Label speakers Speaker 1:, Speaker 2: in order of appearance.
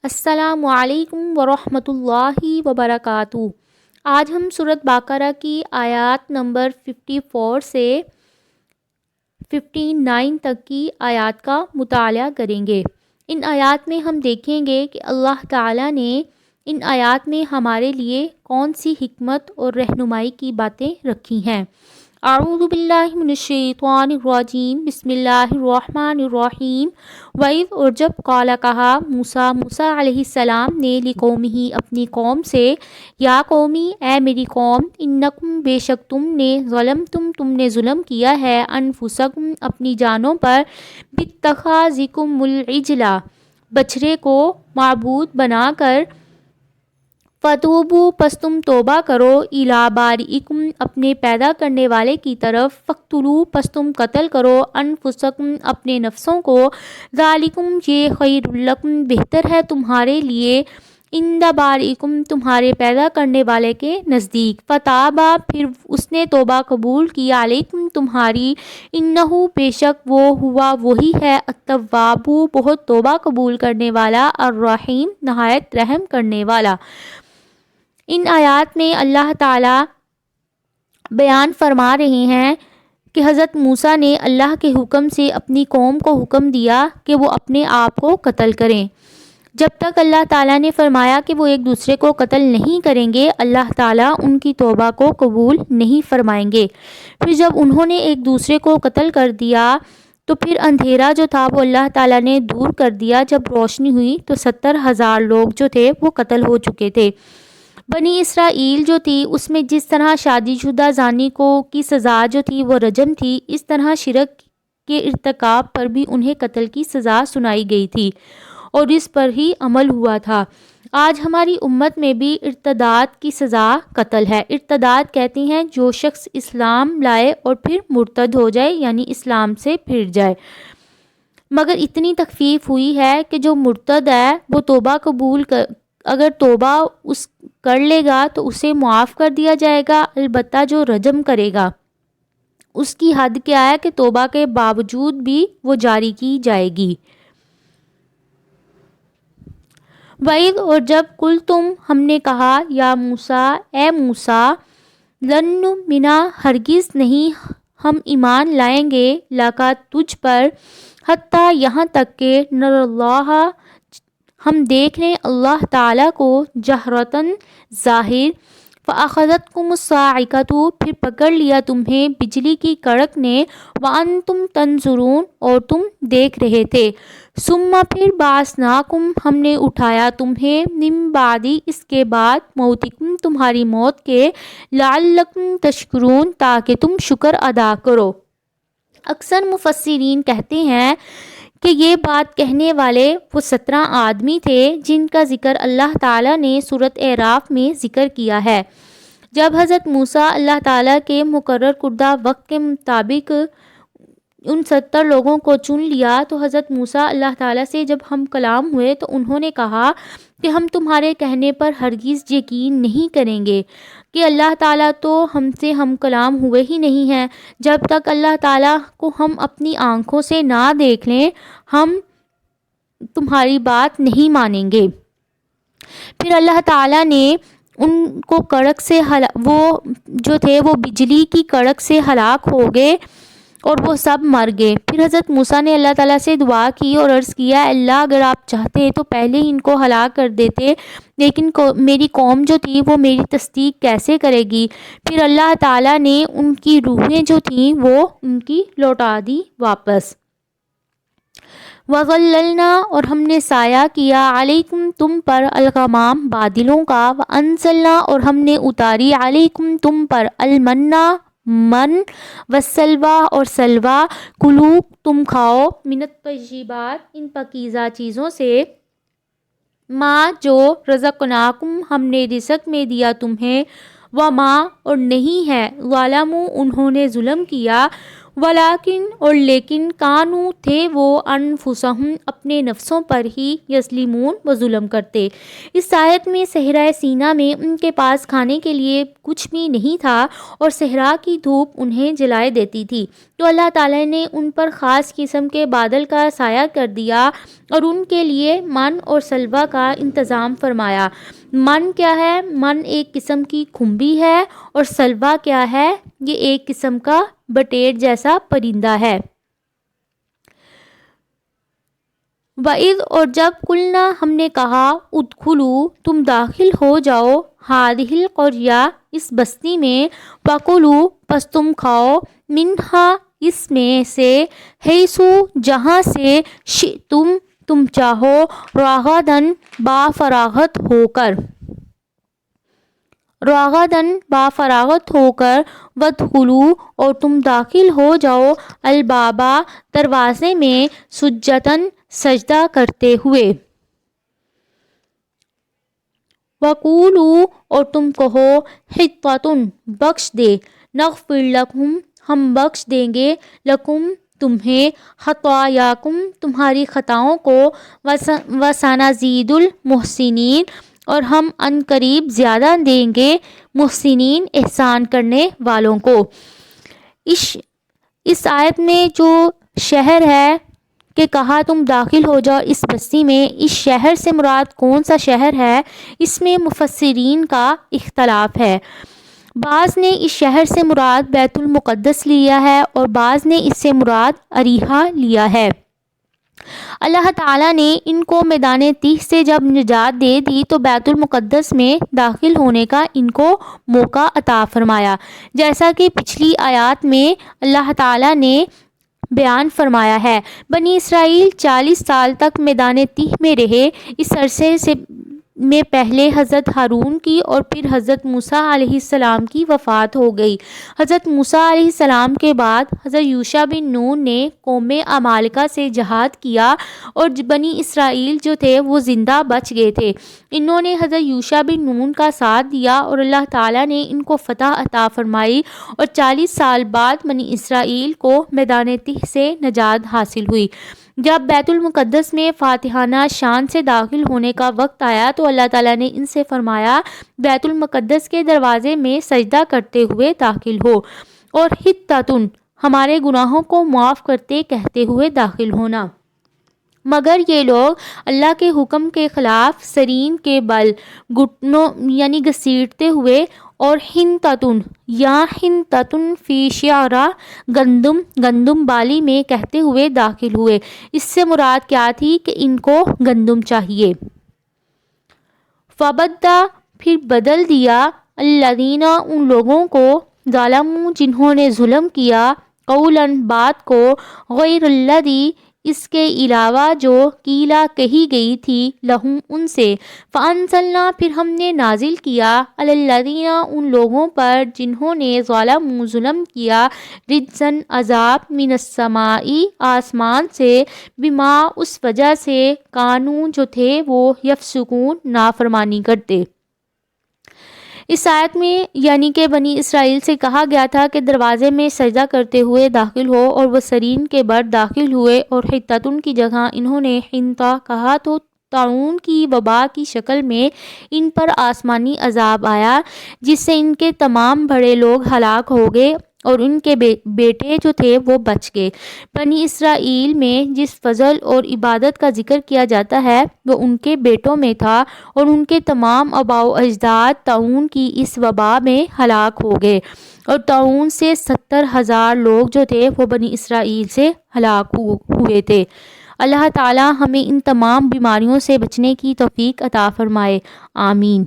Speaker 1: السلام علیکم ورحمۃ اللہ وبرکاتہ۔ آج ہم سورۃ بقرہ کی آیات نمبر 54 سے 59 تک کی آیات کا مطالعہ کریں گے۔ ان آیات میں ہم دیکھیں گے کہ اللہ تعالیٰ نے ان آیات میں ہمارے لیے کون سی حکمت اور رہنمائی کی باتیں رکھی ہیں۔ اعوذ باللہ من الشیطان الرجیم، بسم اللہ الرحمن الرحیم۔ وَإِذْ اور جب قال کہا موسیٰ علیہ السلام نے لقومہ اپنی قوم سے، یا قومی اے میری قوم، انکم بے شک تم نے ظلم کیا ہے، انفسکم اپنی جانوں پر، باتخاذکم العجل بچھڑے کو معبود بنا کر، فتوبوا پس تم توبہ کرو، الی بارئکم اپنے پیدا کرنے والے کی طرف، فقتلوا پس تم قتل کرو، انفسکم اپنے نفسوں کو، ذالکم یہ خیر لکم بہتر ہے تمہارے لیے، عند بارئکم تمہارے پیدا کرنے والے کے نزدیک، فتابا پھر اس نے توبہ قبول کی، علیکم تمہاری، انہ بے شک وہ ہوا وہی ہے، التواب بہت توبہ قبول کرنے والا، الرحیم نہایت رحم کرنے والا۔ ان آیات میں اللہ تعالیٰ بیان فرما رہے ہیں کہ حضرت موسیٰ نے اللہ کے حکم سے اپنی قوم کو حکم دیا کہ وہ اپنے آپ کو قتل کریں۔ جب تک اللہ تعالیٰ نے فرمایا کہ وہ ایک دوسرے کو قتل نہیں کریں گے، اللہ تعالیٰ ان کی توبہ کو قبول نہیں فرمائیں گے۔ پھر جب انہوں نے ایک دوسرے کو قتل کر دیا تو پھر اندھیرا جو تھا وہ اللہ تعالیٰ نے دور کر دیا۔ جب روشنی ہوئی تو 70,000 لوگ جو تھے وہ قتل ہو چکے تھے۔ بنی اسرائیل جو تھی اس میں جس طرح شادی شدہ زانی کو کی سزا جو تھی وہ رجم تھی، اس طرح شرک کے ارتکاب پر بھی انہیں قتل کی سزا سنائی گئی تھی اور اس پر ہی عمل ہوا تھا۔ آج ہماری امت میں بھی ارتداد کی سزا قتل ہے۔ ارتداد کہتے ہیں جو شخص اسلام لائے اور پھر مرتد ہو جائے، یعنی اسلام سے پھر جائے۔ مگر اتنی تخفیف ہوئی ہے کہ جو مرتد ہے وہ توبہ قبول اگر توبہ اس کر لے گا تو اسے معاف کر دیا جائے گا، البتہ جو رجم کرے گا اس کی حد کیا ہے کہ توبہ کے باوجود بھی وہ جاری کی جائے گی۔ وَإِذْ اور جب قُلْتُمْ ہم نے کہا، یا موسیٰ اے موسیٰ، لن نؤمن ہرگز نہیں ہم ایمان لائیں گے، لکا تجھ پر، حتیٰ یہاں تک کہ نر اللہ ہم دیکھ لیں اللہ تعالیٰ کو، جہرتاً ظاہر، فأخذتکم الصاعقۃ پھر پکڑ لیا تمہیں بجلی کی کڑک نے، وانتم تنظرون اور تم دیکھ رہے تھے، ثم پھر بعثناکم ہم نے اٹھایا تمہیں، من بعد اس کے بعد، موتکم تمہاری موت کے، لعلکم تشکرون تاکہ تم شکر ادا کرو۔ اکثر مفسرین کہتے ہیں کہ یہ بات کہنے والے وہ 17 آدمی تھے جن کا ذکر اللہ تعالیٰ نے سورۃ اعراف میں ذکر کیا ہے۔ جب حضرت موسیٰ اللہ تعالیٰ کے مقرر کردہ وقت کے مطابق ان 70 لوگوں کو چن لیا تو حضرت موسیٰ اللہ تعالیٰ سے جب ہم کلام ہوئے تو انہوں نے کہا کہ ہم تمہارے کہنے پر ہرگز یقین نہیں کریں گے کہ اللہ تعالیٰ تو ہم سے ہم کلام ہوئے ہی نہیں ہیں، جب تک اللہ تعالیٰ کو ہم اپنی آنکھوں سے نہ دیکھ لیں ہم تمہاری بات نہیں مانیں گے۔ پھر اللہ تعالیٰ نے ان کو کڑک سے وہ جو تھے وہ بجلی کی کڑک سے ہلاک ہو گئے اور وہ سب مر گئے۔ پھر حضرت موسیٰ نے اللہ تعالیٰ سے دعا کی اور عرض کیا، اللہ اگر آپ چاہتے تو پہلے ہی ان کو ہلاک کر دیتے، لیکن میری قوم جو تھی وہ میری تصدیق کیسے کرے گی؟ پھر اللہ تعالیٰ نے ان کی روحیں جو تھیں وہ ان کی لوٹا دی واپس۔ وَظَلَّلْنَا اور ہم نے سایہ کیا، علیکم تم پر، الغمام بادلوں کا، وَأَنزَلْنَا اور ہم نے اتاری، علیکم تم پر، المنّا من، والسلویٰ اور سلویٰ، کلو تم کھاؤ، من الطیبات ان پاکیزہ چیزوں سے، ما جو رزقناکم ہم نے رزق میں دیا تمہیں، وما اور نہیں ہے، ظلموا انہوں نے ظلم کیا، ولیکن اور لیکن کانو تھے وہ انفسہم اپنے نفسوں پر ہی یظلمون و ظلم کرتے۔ اس آیت میں صحرائے سینا میں ان کے پاس کھانے کے لیے کچھ بھی نہیں تھا اور صحرا کی دھوپ انہیں جلائے دیتی تھی، تو اللہ تعالیٰ نے ان پر خاص قسم کے بادل کا سایہ کر دیا اور ان کے لیے من اور سلوہ کا انتظام فرمایا۔ من کیا ہے؟ من ایک قسم کی کھمبی ہے، اور سلوہ کیا ہے؟ یہ ایک قسم کا بٹیر جیسا پرندہ ہے۔ وَإِذْ اور جب قُلْنَا ہم نے کہا ادخلوا تم داخل ہو جاؤ هَذِهِ الْقَرْيَةَ اس بستی میں وَكُلُوا پس تم کھاؤ منها اس میں سے حیث جہاں سے شئتم تم چاہو راغداً بافراغت ہو کر وادخلوا اور تم داخل ہو جاؤ البابا دروازے میں سجداً سجدہ کرتے ہوئے وقولوا اور تم کہو حطۃ بخش دے نغفر لکم ہم بخش دیں گے لکم تمہیں خطایاکم تمہاری خطاؤں کو وسنزید المحسنین اور ہم ان قریب زیادہ دیں گے محسنین احسان کرنے والوں کو۔ اس آیت میں جو شہر ہے کہ کہا تم داخل ہو جاؤ اس بستی میں، اس شہر سے مراد کون سا شہر ہے، اس میں مفسرین کا اختلاف ہے۔ بعض نے اس شہر سے مراد بیت المقدس لیا ہے اور بعض نے اس سے مراد اریحہ لیا ہے۔ اللہ تعالیٰ نے ان کو میدان تیہ سے جب نجات دے دی تو بیت المقدس میں داخل ہونے کا ان کو موقع عطا فرمایا، جیسا کہ پچھلی آیات میں اللہ تعالیٰ نے بیان فرمایا ہے۔ بنی اسرائیل 40 سال تک میدان تیہ میں رہے۔ اس عرصے میں پہلے حضرت ہارون کی اور پھر حضرت موسیٰ علیہ السلام کی وفات ہو گئی۔ حضرت موسیٰ علیہ السلام کے بعد حضرت یوشع بن نون نے قوم عمالقہ سے جہاد کیا اور بنی اسرائیل جو تھے وہ زندہ بچ گئے تھے۔ انہوں نے حضرت یوشع بن نون کا ساتھ دیا اور اللہ تعالیٰ نے ان کو فتح عطا فرمائی اور 40 سال بعد بنی اسرائیل کو میدان تیہ سے نجات حاصل ہوئی۔ جب بیت المقدس میں فاتحانہ شان سے داخل ہونے کا وقت آیا تو اللہ تعالیٰ نے ان سے فرمایا بیت المقدس کے دروازے میں سجدہ کرتے ہوئے داخل ہو اور حطۃ ہمارے گناہوں کو معاف کرتے کہتے ہوئے داخل ہونا، مگر یہ لوگ اللہ کے حکم کے خلاف سرین کے بل گھٹنوں یعنی گھسیٹتے ہوئے اور حنطۃ فی شعرہ گندم بالی میں کہتے ہوئے داخل ہوئے۔ اس سے مراد کیا تھی کہ ان کو گندم چاہیے۔ فبدّا پھر بدل دیا الذین ان لوگوں کو ظلموا جنہوں نے ظلم کیا قولاً بات کو غیر الذی اس کے علاوہ جو قیلا کہی گئی تھی لہم ان سے، فانزلنا پھر ہم نے نازل کیا علی الذین ان لوگوں پر جنہوں نے ظلم کیا رجزاً عذاب من السماء آسمان سے بما اس وجہ سے کانو جو تھے وہ یفسقون نافرمانی کرتے۔ اس آیت میں یعنی کہ بنی اسرائیل سے کہا گیا تھا کہ دروازے میں سجدہ کرتے ہوئے داخل ہو اور وہ سرین کے بر داخل ہوئے اور حطۃ کی جگہ انہوں نے حنطہ کہا تو طاعون کی وبا کی شکل میں ان پر آسمانی عذاب آیا جس سے ان کے تمام بڑے لوگ ہلاک ہو گئے اور ان کے بیٹے جو تھے وہ بچ گئے۔ بنی اسرائیل میں جس فضل اور عبادت کا ذکر کیا جاتا ہے وہ ان کے بیٹوں میں تھا اور ان کے تمام آباء و اجداد طاعون کی اس وبا میں ہلاک ہو گئے اور طاعون سے 70,000 لوگ جو تھے وہ بنی اسرائیل سے ہلاک ہوئے تھے۔ اللہ تعالی ہمیں ان تمام بیماریوں سے بچنے کی توفیق عطا فرمائے، آمین۔